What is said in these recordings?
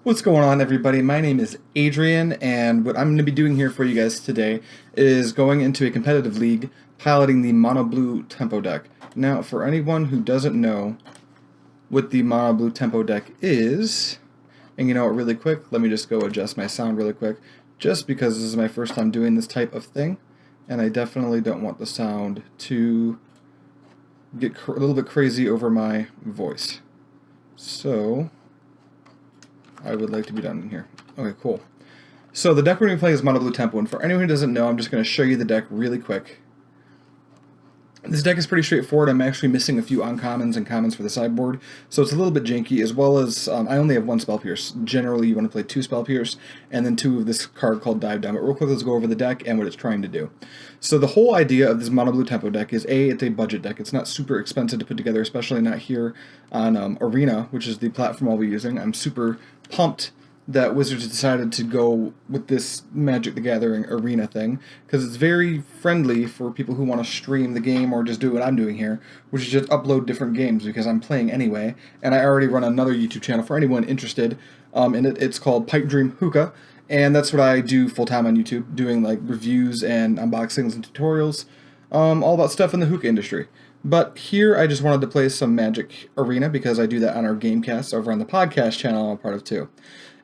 What's going on, everybody? My name is Adrian, and what I'm going to be doing here for you guys today is going into a competitive league piloting the Mono Blue Tempo deck. Now, for anyone who doesn't know what the Mono Blue Tempo deck is, and you know what, really quick, let me just go adjust my sound really quick, just because this is my first time doing this type of thing, and I definitely don't want the sound to get a little bit crazy over my voice. So I would like to be done in here. Okay, cool. So the deck we're going to play is Mono Blue Tempo, and for anyone who doesn't know, I'm just going to show you the deck really quick. This deck is pretty straightforward. I'm actually missing a few uncommons and commons for the sideboard, so it's a little bit janky, as well as I only have one Spell Pierce. Generally, you want to play two Spell Pierce, and then two of this card called Dive Down. But real quick, let's go over the deck and what it's trying to do. So the whole idea of this Mono Blue Tempo deck is, it's a budget deck. It's not super expensive to put together, especially not here on Arena, which is the platform I'll be using. I'm super pumped that Wizards decided to go with this Magic the Gathering Arena thing, because it's very friendly for people who want to stream the game or just do what I'm doing here, which is just upload different games, because I'm playing anyway, and I already run another YouTube channel for anyone interested in it. It's called Pipedream Hookah, and that's what I do full-time on YouTube, doing like reviews and unboxings and tutorials, all about stuff in the hookah industry. But here I just wanted to play some Magic Arena, because I do that on our Gamecast over on the podcast channel I'm a part of too.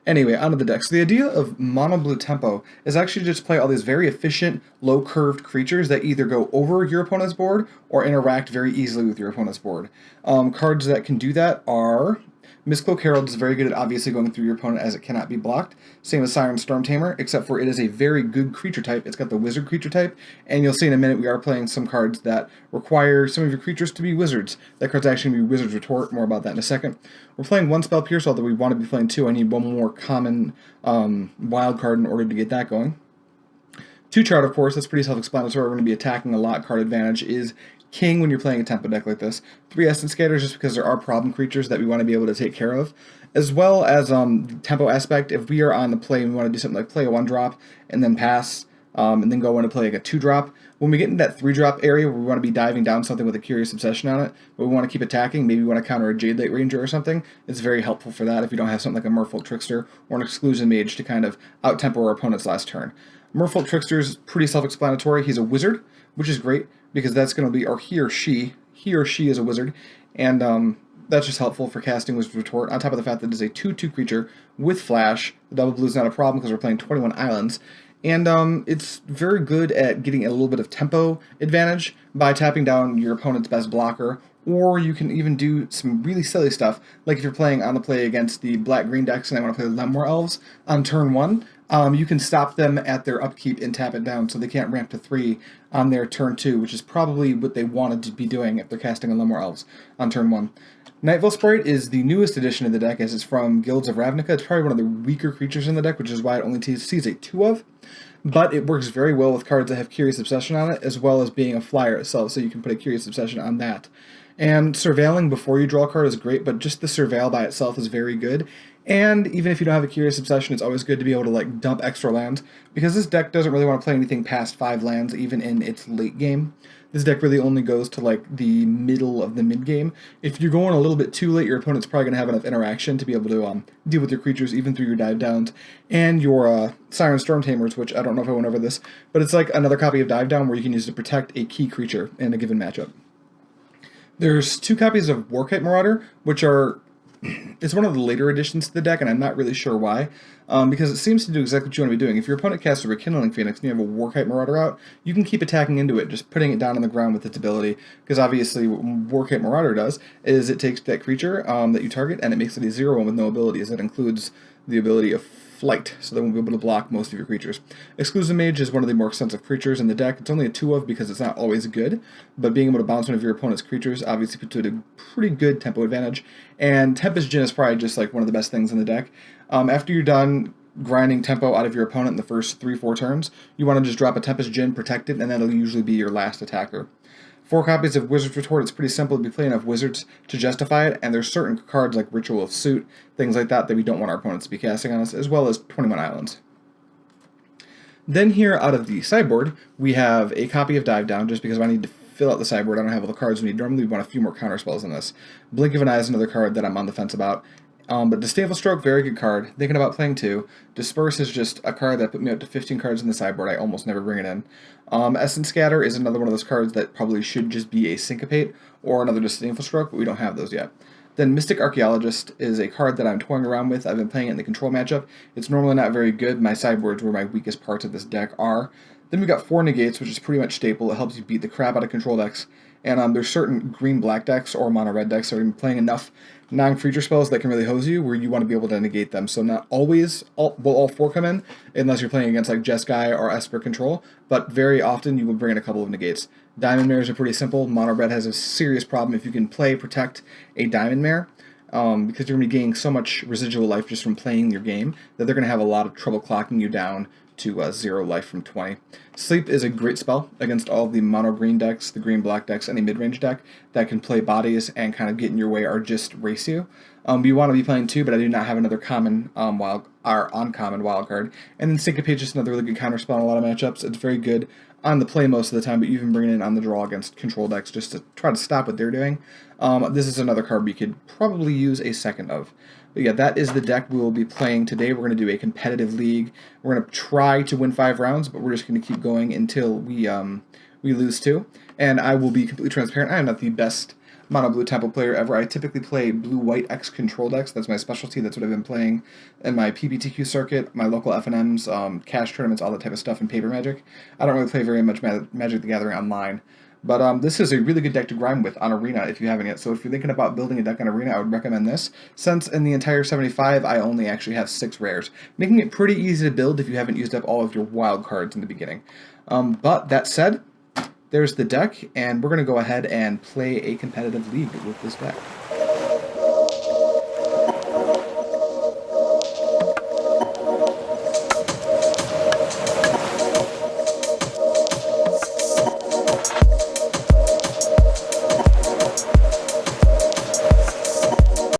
Anyway, onto the deck. So the idea of Mono Blue Tempo is actually just play all these very efficient, low-curved creatures that either go over your opponent's board or interact very easily with your opponent's board. Cards that can do that are Mistcloak Herald is very good at obviously going through your opponent, as it cannot be blocked. Same as Siren Stormtamer, except for it is a very good creature type. It's got the wizard creature type, and you'll see in a minute we are playing some cards that require some of your creatures to be wizards. That card's actually going to be Wizard's Retort, more about that in a second. We're playing one Spell Pierce, although we want to be playing two. I need one more common wild card in order to get that going. Two Chart, of course, that's pretty self-explanatory. We're going to be attacking a lot. Card advantage is king when you're playing a tempo deck like this. 3 Essence Scatters, just because there are problem creatures that we want to be able to take care of, as well as the tempo aspect. If we are on the play and we want to do something like play a 1-drop and then pass, and then go on to play like a 2-drop, when we get into that 3-drop area where we want to be diving down something with a Curious Obsession on it, but we want to keep attacking, maybe we want to counter a Jade Light Ranger or something, it's very helpful for that if you don't have something like a Merfolk Trickster or an Exclusion Mage to kind of out-tempo our opponent's last turn. Merfolk Trickster is pretty self-explanatory. He's a wizard, which is great, because that's going to be, or he or she is a wizard, and that's just helpful for casting Wizard's Retort, on top of the fact that it is a 2/2 creature with Flash. The double blue is not a problem because we're playing 21 islands, and it's very good at getting a little bit of tempo advantage by tapping down your opponent's best blocker, or you can even do some really silly stuff, like if you're playing on the play against the black-green decks and I want to play Lemur Elves on turn 1, you can stop them at their upkeep and tap it down so they can't ramp to 3 on their turn 2, which is probably what they wanted to be doing if they're casting a Lemur Elves on turn 1. Nightville Sprite is the newest addition of the deck, as it's from Guilds of Ravnica. It's probably one of the weaker creatures in the deck, which is why it only sees a 2 of. But it works very well with cards that have Curious Obsession on it, as well as being a flyer itself, so you can put a Curious Obsession on that. And surveilling before you draw a card is great, but just the surveil by itself is very good. And even if you don't have a Curious Obsession, it's always good to be able to like dump extra lands, because this deck doesn't really want to play anything past 5 lands, even in its late game. This deck really only goes to like the middle of the mid game. If you're going a little bit too late, your opponent's probably going to have enough interaction to be able to deal with your creatures, even through your dive downs and your Siren Stormtamers, which I don't know if I went over this, but it's like another copy of Dive Down where you can use to protect a key creature in a given matchup. There's 2 copies of Warkite Marauder, which are, it's one of the later additions to the deck, and I'm not really sure why, because it seems to do exactly what you want to be doing. If your opponent casts a Rekindling Phoenix and you have a Warkite Marauder out, you can keep attacking into it, just putting it down on the ground with its ability, because obviously what Warkite Marauder does is it takes that creature that you target and it makes it a 0/1 with no abilities. That includes the ability of Flight, so they won't be able to block most of your creatures. Exclusive Mage is one of the more expensive creatures in the deck. It's only a 2 of because it's not always good, but being able to bounce one of your opponent's creatures obviously puts it at a pretty good tempo advantage. And Tempest Djinn is probably just like one of the best things in the deck. After you're done grinding tempo out of your opponent in the first 3-4 turns, you want to just drop a Tempest Djinn protected, and that'll usually be your last attacker. 4 copies of Wizard's Retort. It's pretty simple to be playing enough wizards to justify it, and there's certain cards like Ritual of Suit, things like that, that we don't want our opponents to be casting on us, as well as 21 Islands. Then here, out of the sideboard, we have a copy of Dive Down, just because I need to fill out the sideboard. I don't have all the cards we need. Normally we want a few more counter spells in this. Blink of an Eye is another card that I'm on the fence about, But Disdainful Stroke, very good card. Thinking about playing 2. Disperse is just a card that put me up to 15 cards in the sideboard. I almost never bring it in. Essence Scatter is another one of those cards that probably should just be a Syncopate or another Disdainful Stroke, but we don't have those yet. Then Mystic Archaeologist is a card that I'm toying around with. I've been playing it in the control matchup. It's normally not very good. My sideboards where my weakest parts of this deck are. Then we got 4 Negates, which is pretty much staple. It helps you beat the crap out of control decks. And there's certain green-black decks or mono-red decks that are playing enough non-creature spells that can really hose you, where you want to be able to negate them. So not always will all 4 come in, unless you're playing against like Jeskai or Esper Control, but very often you will bring in a couple of negates. Diamond Mares are pretty simple. Mono-red has a serious problem if you can protect a Diamond Mare, because you're going to be gaining so much residual life just from playing your game that they're going to have a lot of trouble clocking you down to 0 life from 20. Sleep is a great spell against all of the mono-green decks, the green-black decks, any mid-range deck that can play bodies and kind of get in your way or just race you. You want to be playing 2, but I do not have another common uncommon wild card. And then Syncopate is just another really good counter spell in a lot of matchups. It's very good on the play most of the time, but you even bring it in on the draw against control decks just to try to stop what they're doing. This is another card we could probably use a second of. But yeah, that is the deck we will be playing today. We're going to do a competitive league. We're going to try to win 5 rounds, but we're just going to keep going until we lose 2. And I will be completely transparent. I am not the best mono blue tempo player ever. I typically play blue-white X control decks. That's my specialty. That's what I've been playing in my PBTQ circuit, my local FNMs, cash tournaments, all that type of stuff in Paper Magic. I don't really play very much Magic the Gathering online. But this is a really good deck to grind with on Arena if you haven't yet. So if you're thinking about building a deck on Arena, I would recommend this. Since in the entire 75, I only actually have 6 rares, making it pretty easy to build if you haven't used up all of your wild cards in the beginning. But that said, there's the deck, and we're going to go ahead and play a competitive league with this deck.